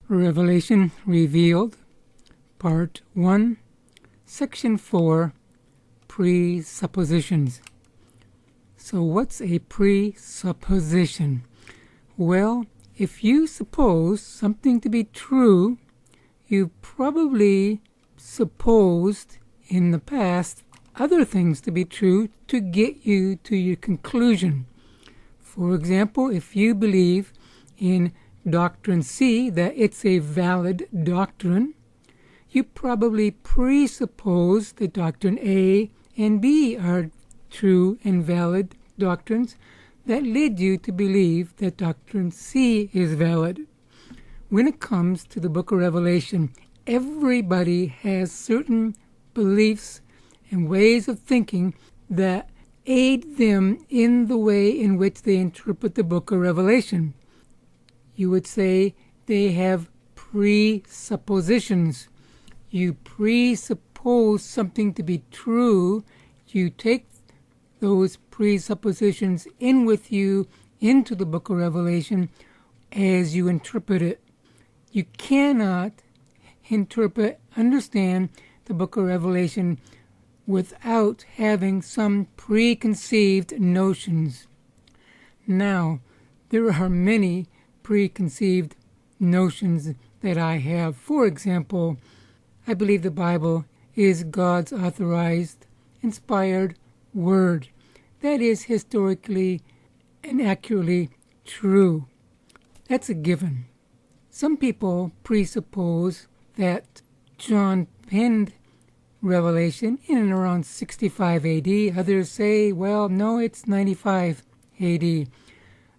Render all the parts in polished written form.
Revelation Revealed, Part 1, Section 4, Presuppositions. So what's a presupposition? Well, if you suppose something to be true, you probably supposed in the past other things to be true to get you to your conclusion. For example, if you believe in Doctrine C, that it's a valid doctrine, you probably presuppose that Doctrine A and B are true and valid doctrines that lead you to believe that Doctrine C is valid. When it comes to the book of Revelation, everybody has certain beliefs and ways of thinking that aid them in the way in which they interpret the book of Revelation. You would say they have presuppositions. You presuppose something to be true. You take those presuppositions in with you into the book of Revelation as you interpret it. You cannot understand the book of Revelation without having some preconceived notions. Now, there are many preconceived notions that I have. For example, I believe the Bible is God's authorized, inspired word. That is historically and accurately true. That's a given. Some people presuppose that John penned Revelation in and around 65 A.D. Others say, well, no, it's 95 A.D.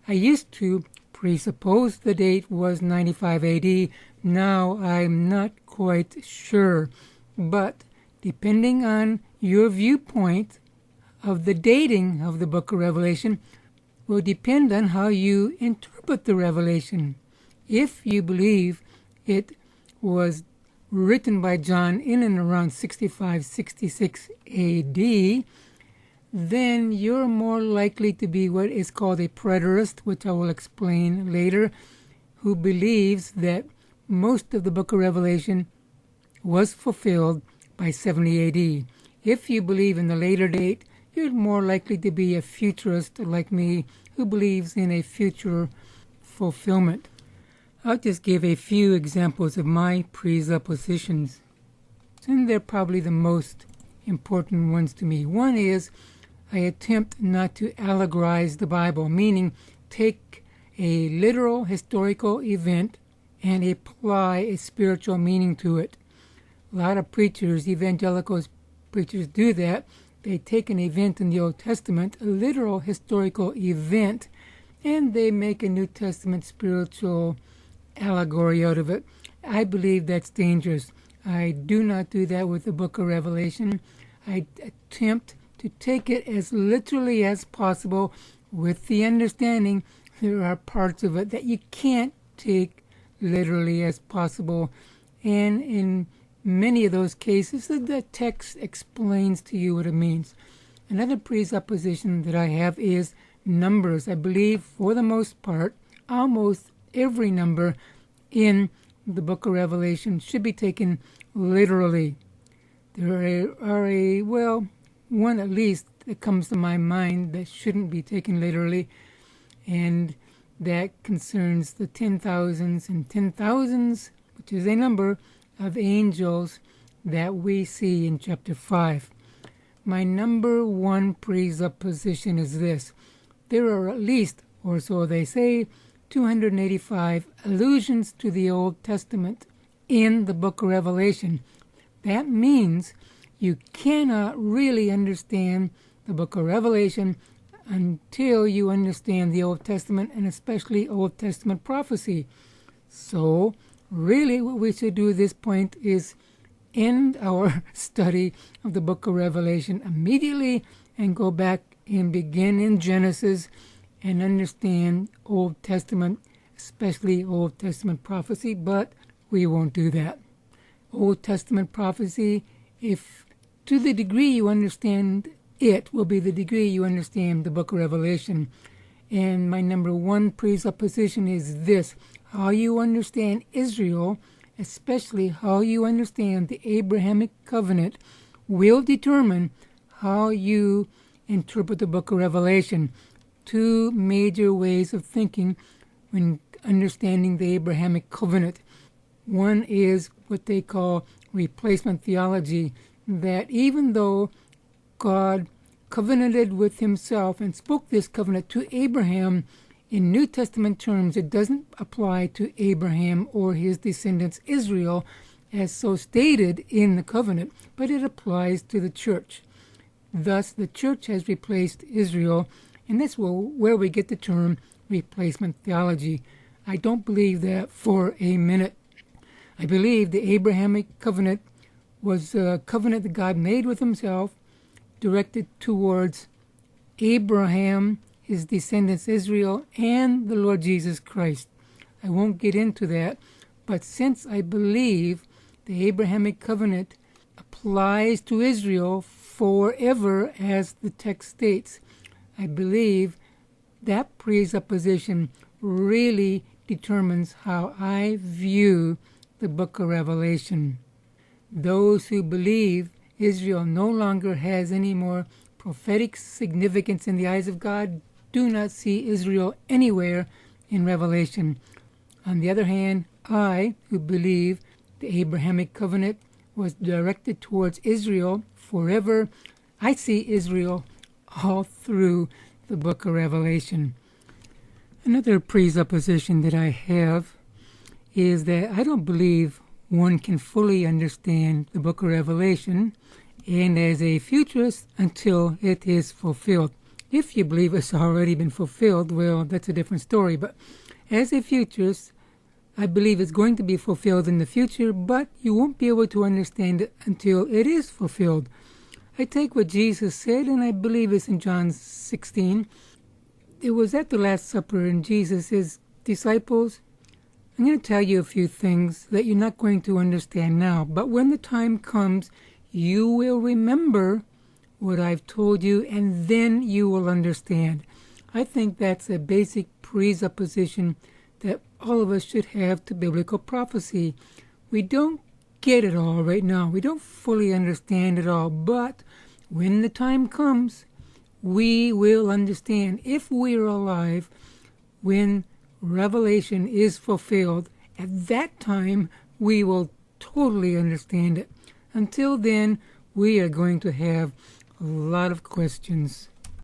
I used to presuppose the date was 95 A.D. Now I'm not quite sure. But depending on your viewpoint of the dating of the book of Revelation will depend on how you interpret the Revelation. If you believe it was written by John in and around 65-66 A.D., then you're more likely to be what is called a preterist, which I will explain later, who believes that most of the book of Revelation was fulfilled by 70 A.D. If you believe in the later date, you're more likely to be a futurist like me who believes in a future fulfillment. I'll just give a few examples of my presuppositions, and they're probably the most important ones to me. One is I attempt not to allegorize the Bible, meaning take a literal historical event and apply a spiritual meaning to it. A lot of preachers, evangelical preachers, do that. They take an event in the Old Testament, a literal historical event, and they make a New Testament spiritual allegory out of it. I believe that's dangerous. I do not do that with the book of Revelation. I attempt to take it as literally as possible with the understanding there are parts of it that you can't take literally as possible. And in many of those cases, the text explains to you what it means. Another presupposition that I have is numbers. I believe, for the most part, almost every number in the book of Revelation should be taken literally. There are one at least that comes to my mind that shouldn't be taken literally, and that concerns the 10,000s and 10,000s, which is a number of angels that we see in chapter 5. My number one presupposition is this: there are at least, or so they say, 285 allusions to the Old Testament in the book of Revelation. That means you cannot really understand the book of Revelation until you understand the Old Testament, and especially Old Testament prophecy. So, really what we should do at this point is end our study of the book of Revelation immediately and go back and begin in Genesis and understand Old Testament, especially Old Testament prophecy, but we won't do that. Old Testament prophecy, if to the degree you understand it, will be the degree you understand the book of Revelation. And my number one presupposition is this: how you understand Israel, especially how you understand the Abrahamic covenant, will determine how you interpret the book of Revelation. Two major ways of thinking when understanding the Abrahamic covenant. One is what they call replacement theology, that even though God covenanted with himself and spoke this covenant to Abraham in New Testament terms, it doesn't apply to Abraham or his descendants Israel as so stated in the covenant, but it applies to the church. Thus, the church has replaced Israel, and that's where we get the term replacement theology. I don't believe that for a minute. I believe the Abrahamic covenant was a covenant that God made with himself, directed towards Abraham, his descendants Israel, and the Lord Jesus Christ. I won't get into that, but since I believe the Abrahamic covenant applies to Israel forever, as the text states, I believe that presupposition really determines how I view the book of Revelation. Those who believe Israel no longer has any more prophetic significance in the eyes of God do not see Israel anywhere in Revelation. On the other hand, I, who believe the Abrahamic covenant was directed towards Israel forever, I see Israel all through the book of Revelation. Another presupposition that I have is that I don't believe one can fully understand the book of Revelation and as a futurist until it is fulfilled. If you believe it's already been fulfilled, well, that's a different story. But as a futurist, I believe it's going to be fulfilled in the future, but you won't be able to understand it until it is fulfilled. I take what Jesus said, and I believe it's in John 16. It was at the Last Supper, and Jesus says, disciples, I'm going to tell you a few things that you're not going to understand now, but when the time comes, you will remember what I've told you, and then you will understand. I think that's a basic presupposition that all of us should have to biblical prophecy. We don't get it all right now. We don't fully understand it all, but when the time comes, we will understand. If we are alive when Revelation is fulfilled, at that time we will totally understand it. Until then, we are going to have a lot of questions.